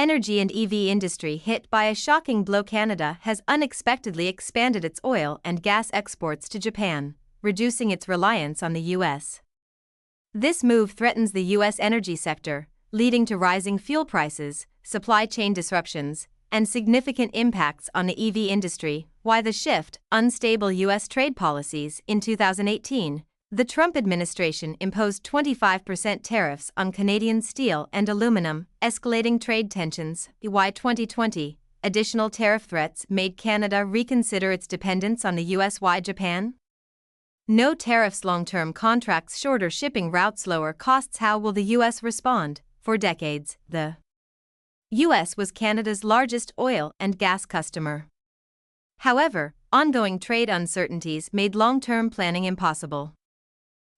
energy and EV industry hit by a shocking blow. Canada has unexpectedly expanded its oil and gas exports to Japan, reducing its reliance on the U.S. This move threatens the U.S. energy sector, leading to rising fuel prices, supply chain disruptions, and significant impacts on the EV industry. Why the shift? Unstable U.S. trade policies. In 2018, the Trump administration imposed 25% tariffs on Canadian steel and aluminum, escalating trade tensions. By 2020, additional tariff threats made Canada reconsider its dependence on the U.S. Why Japan? No tariffs, long-term contracts, shorter shipping routes, lower costs. How will the U.S. respond? For decades, the U.S. was Canada's largest oil and gas customer. However, ongoing trade uncertainties made long-term planning impossible.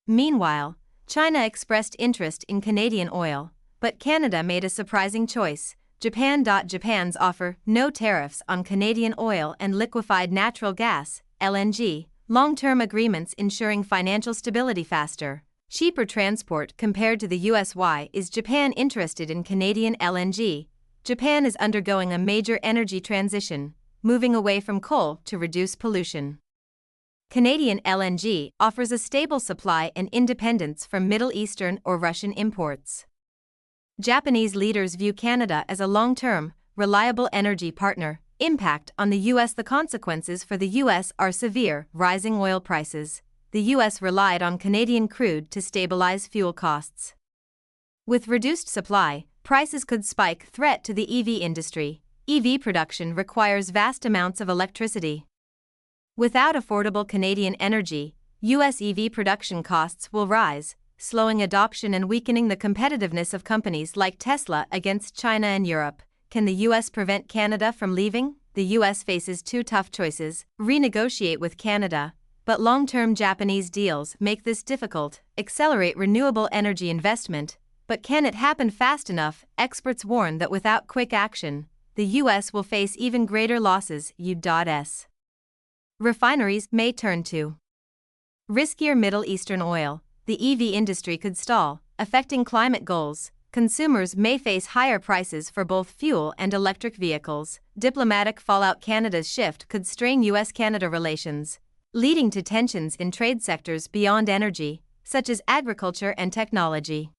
Meanwhile, China expressed interest in Canadian oil, but Canada made a surprising choice. Japan's offer no tariffs on Canadian oil and liquefied natural gas, LNG, long-term agreements ensuring financial stability, faster, cheaper transport compared to the U.S. Why is Japan interested in Canadian LNG? Japan is undergoing a major energy transition, moving away from coal to reduce pollution. Canadian LNG offers a stable supply and independence from Middle Eastern or Russian imports. Japanese leaders view Canada as a long-term, reliable energy partner. Impact on the U.S. The consequences for the U.S. are severe. Rising oil prices. The U.S. relied on Canadian crude to stabilize fuel costs. With reduced supply, prices could spike. Threat to the EV industry. EV production requires vast amounts of electricity. Without affordable Canadian energy, U.S. EV production costs will rise, slowing adoption and weakening the competitiveness of companies like Tesla against China and Europe. Can the U.S. prevent Canada from leaving? The U.S. faces two tough choices: renegotiate with Canada, but long-term Japanese deals make this difficult, accelerate renewable energy investment, but can it happen fast enough? Experts warn that without quick action, the U.S. will face even greater losses. U.S. refineries may turn to riskier Middle Eastern oil. The EV industry could stall, affecting climate goals. Consumers may face higher prices for both fuel and electric vehicles. Diplomatic fallout. Canada's shift could strain U.S.-Canada relations, leading to tensions in trade sectors beyond energy, such as agriculture and technology.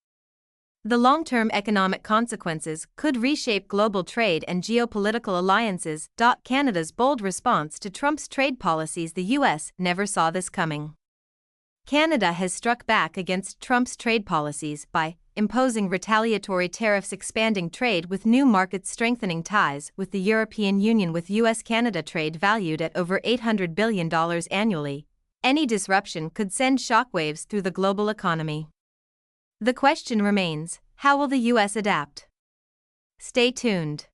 The long-term economic consequences could reshape global trade and geopolitical alliances. Canada's bold response to Trump's trade policies. The U.S. never saw this coming. Canada has struck back against Trump's trade policies by imposing retaliatory tariffs, expanding trade with new markets, strengthening ties with the European Union. With U.S.-Canada trade valued at over $800 billion annually, any disruption could send shockwaves through the global economy. The question remains, how will the U.S. adapt? Stay tuned.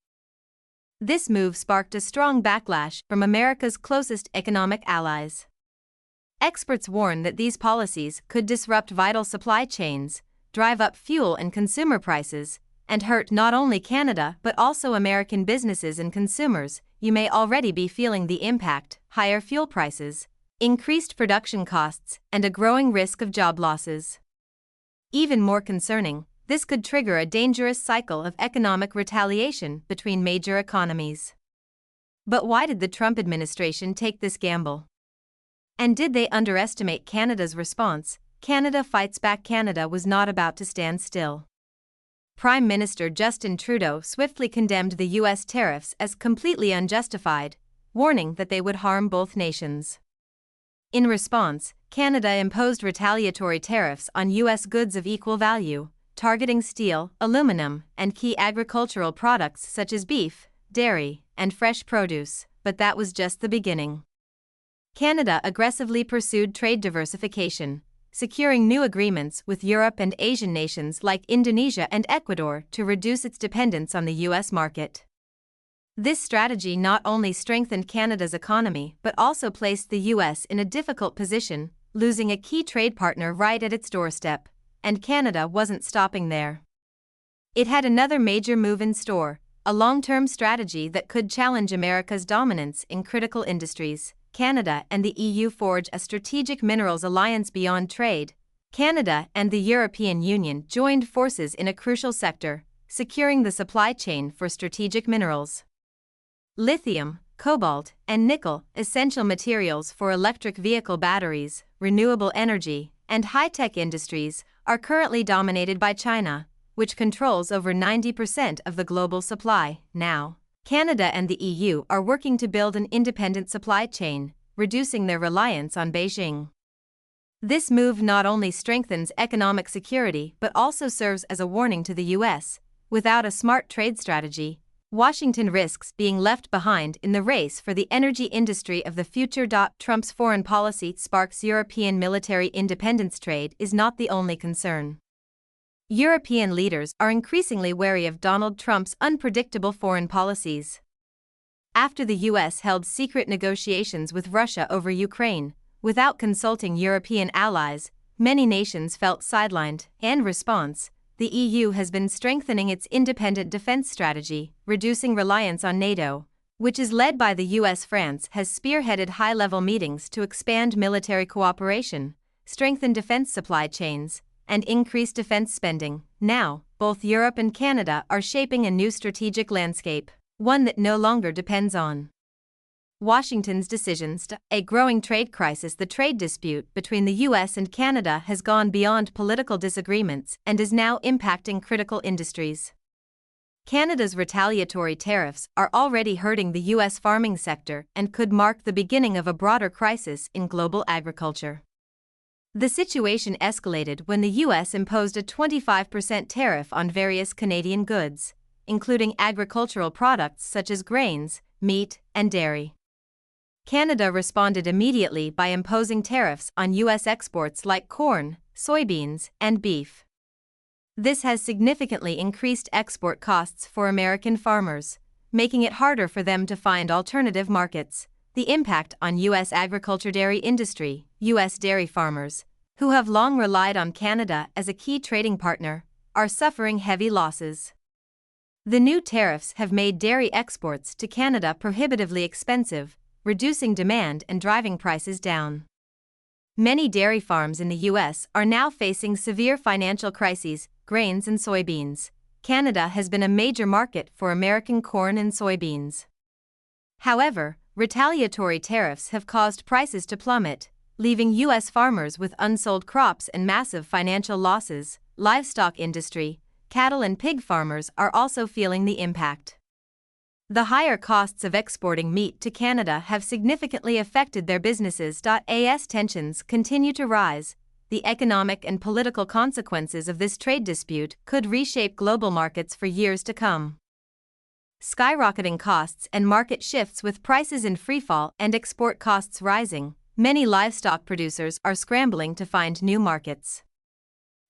This move sparked a strong backlash from America's closest economic allies. Experts warn that these policies could disrupt vital supply chains, drive up fuel and consumer prices, and hurt not only Canada but also American businesses and consumers. You may already be feeling the impact: higher fuel prices, increased production costs, and a growing risk of job losses. Even more concerning, this could trigger a dangerous cycle of economic retaliation between major economies. But why did the Trump administration take this gamble? And did they underestimate Canada's response? Canada fights back. Canada was not about to stand still. Prime Minister Justin Trudeau swiftly condemned the U.S. tariffs as completely unjustified, warning that they would harm both nations. In response, Canada imposed retaliatory tariffs on U.S. goods of equal value, targeting steel, aluminum, and key agricultural products such as beef, dairy, and fresh produce. But that was just the beginning. Canada aggressively pursued trade diversification, securing new agreements with Europe and Asian nations like Indonesia and Ecuador to reduce its dependence on the U.S. market. This strategy not only strengthened Canada's economy but also placed the U.S. in a difficult position, losing a key trade partner right at its doorstep. And Canada wasn't stopping there. It had another major move in store, a long-term strategy that could challenge America's dominance in critical industries. Canada and the EU forge a strategic minerals alliance beyond trade. Canada and the European Union joined forces in a crucial sector, securing the supply chain for strategic minerals. Lithium, cobalt, and nickel, essential materials for electric vehicle batteries, renewable energy, and high-tech industries, are currently dominated by China, which controls over 90% of the global supply. Now, Canada and the EU are working to build an independent supply chain, reducing their reliance on Beijing. This move not only strengthens economic security but also serves as a warning to the US. Without a smart trade strategy, Washington risks being left behind in the race for the energy industry of the future. Trump's foreign policy sparks European military independence. Trade is not the only concern. European leaders are increasingly wary of Donald Trump's unpredictable foreign policies. After the US held secret negotiations with Russia over Ukraine, without consulting European allies, many nations felt sidelined. In response, the EU has been strengthening its independent defense strategy, reducing reliance on NATO, which is led by the US. France has spearheaded high-level meetings to expand military cooperation, strengthen defense supply chains, and increase defense spending. Now, both Europe and Canada are shaping a new strategic landscape, one that no longer depends on Washington's decisions. A growing trade crisis. The trade dispute between the US and Canada has gone beyond political disagreements and is now impacting critical industries. Canada's retaliatory tariffs are already hurting the US farming sector and could mark the beginning of a broader crisis in global agriculture. The situation escalated when the US imposed a 25% tariff on various Canadian goods, including agricultural products such as grains, meat, and dairy. Canada responded immediately by imposing tariffs on US exports like corn, soybeans, and beef. This has significantly increased export costs for American farmers, making it harder for them to find alternative markets. The impact on US agriculture. Dairy industry. US dairy farmers, who have long relied on Canada as a key trading partner, are suffering heavy losses. The new tariffs have made dairy exports to Canada prohibitively expensive, reducing demand and driving prices down. Many dairy farms in the US are now facing severe financial crises. Grains and soybeans. Canada has been a major market for American corn and soybeans. However, retaliatory tariffs have caused prices to plummet, leaving US farmers with unsold crops and massive financial losses. Livestock industry. Cattle and pig farmers are also feeling the impact. The higher costs of exporting meat to Canada have significantly affected their businesses. As tensions continue to rise, the economic and political consequences of this trade dispute could reshape global markets for years to come. Skyrocketing costs and market shifts. With prices in freefall and export costs rising, many livestock producers are scrambling to find new markets.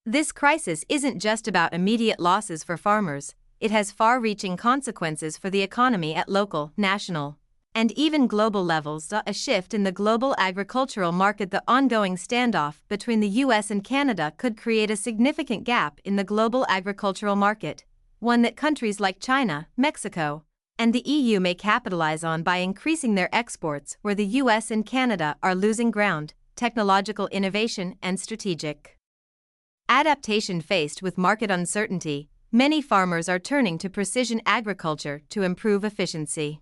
This crisis isn't just about immediate losses for farmers, it has far-reaching consequences for the economy at local, national, and even global levels. A shift in the global agricultural market. The ongoing standoff between the US and Canada could create a significant gap in the global agricultural market, one that countries like China, Mexico, and the EU may capitalize on by increasing their exports where the US and Canada are losing ground. Technological innovation and strategic adaptation. Faced with market uncertainty, many farmers are turning to precision agriculture to improve efficiency.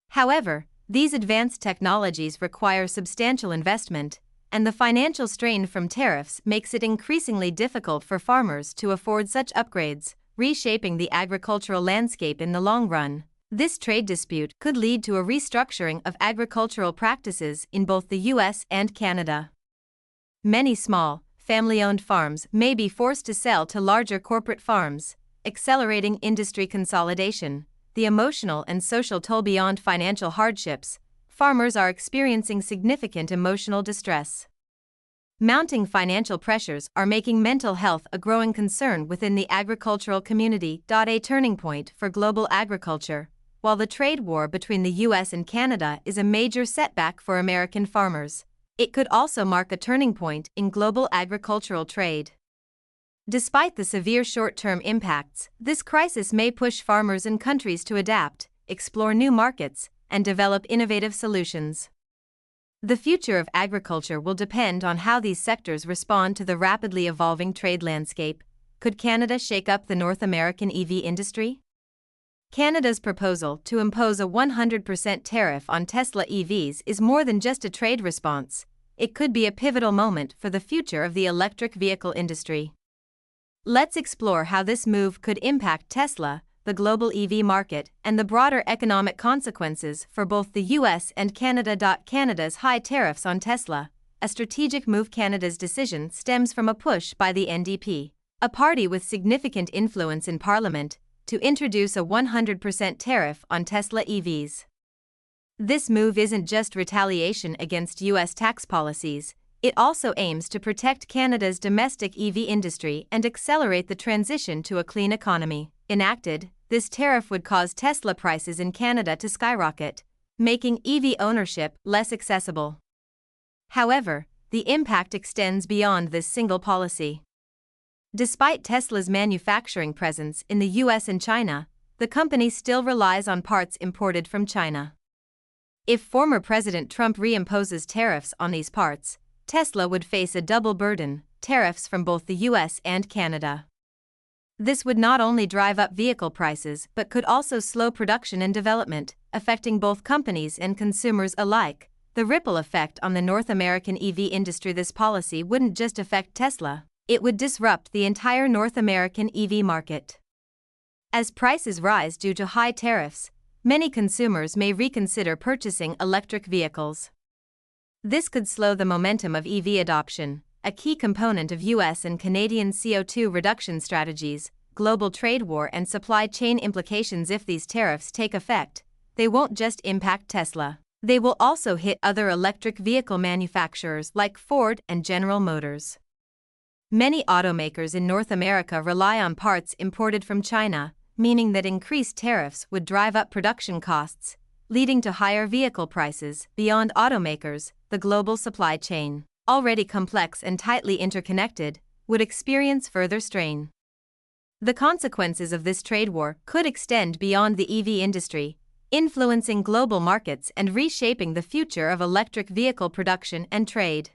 However, these advanced technologies require substantial investment, and the financial strain from tariffs makes it increasingly difficult for farmers to afford such upgrades, reshaping the agricultural landscape in the long run. This trade dispute could lead to a restructuring of agricultural practices in both the US and Canada. Many small, family-owned farms may be forced to sell to larger corporate farms, accelerating industry consolidation. The emotional and social toll. Beyond financial hardships, farmers are experiencing significant emotional distress. Mounting financial pressures are making mental health a growing concern within the agricultural community. A turning point for global agriculture. While the trade war between the US and Canada is a major setback for American farmers, it could also mark a turning point in global agricultural trade. Despite the severe short-term impacts, this crisis may push farmers and countries to adapt, explore new markets, and develop innovative solutions. The future of agriculture will depend on how these sectors respond to the rapidly evolving trade landscape. Could Canada shake up the North American EV industry? Canada's proposal to impose a 100% tariff on Tesla EVs is more than just a trade response. It could be a pivotal moment for the future of the electric vehicle industry. Let's explore how this move could impact Tesla, the global EV market, and the broader economic consequences for both the US and Canada. Canada's high tariffs on Tesla, a strategic move. Canada's decision stems from a push by the NDP, a party with significant influence in Parliament, to introduce a 100% tariff on Tesla EVs. This move isn't just retaliation against US tax policies, it also aims to protect Canada's domestic EV industry and accelerate the transition to a clean economy. Enacted, this tariff would cause Tesla prices in Canada to skyrocket, making EV ownership less accessible. However, the impact extends beyond this single policy. Despite Tesla's manufacturing presence in the US and China, the company still relies on parts imported from China. If former President Trump reimposes tariffs on these parts, Tesla would face a double burden: tariffs from both the US and Canada. This would not only drive up vehicle prices but could also slow production and development, affecting both companies and consumers alike. The ripple effect on the North American EV industry. This policy wouldn't just affect Tesla, it would disrupt the entire North American EV market. As prices rise due to high tariffs, many consumers may reconsider purchasing electric vehicles. This could slow the momentum of EV adoption, a key component of US and Canadian CO2 reduction strategies. Global trade war and supply chain implications. If these tariffs take effect, they won't just impact Tesla. They will also hit other electric vehicle manufacturers like Ford and General Motors. Many automakers in North America rely on parts imported from China, meaning that increased tariffs would drive up production costs, leading to higher vehicle prices. Beyond automakers, the global supply chain, already complex and tightly interconnected, would experience further strain. The consequences of this trade war could extend beyond the EV industry, influencing global markets and reshaping the future of electric vehicle production and trade.